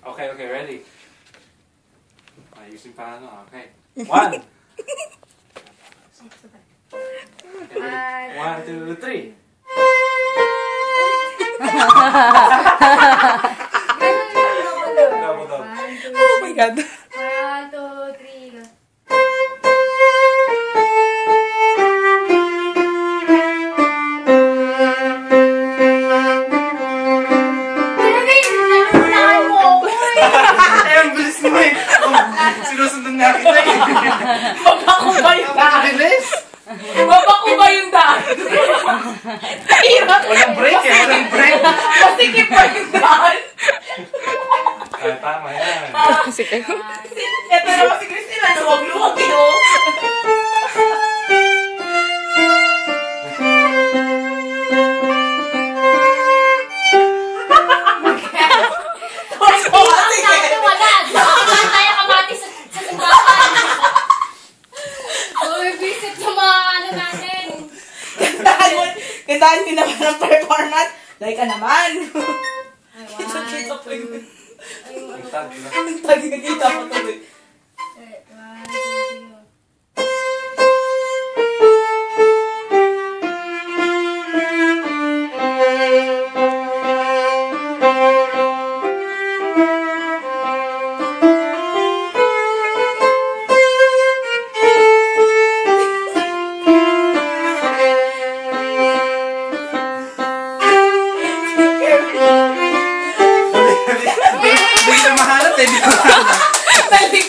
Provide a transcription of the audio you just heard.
Okay, okay, ready? Ayusin pa ano, okay. 1! Okay, 1, 2, 3! Double, double. Oh my God. 1, 2, 3, go. Ang bilis mo eh! Sinusundan na kita eh! Mabakuba yung daan. Bilis! Mabakuba yung daan. Hirap. Walang break eh! Walang break! Masikip pa yung daan. Tama yan. Ito naman si Christina. Luwag-luwag yun. Kantahan mo naman ang performance. Like ka naman. Kita po yun. Ang tagi ka kita pa tuloy. 1, 2,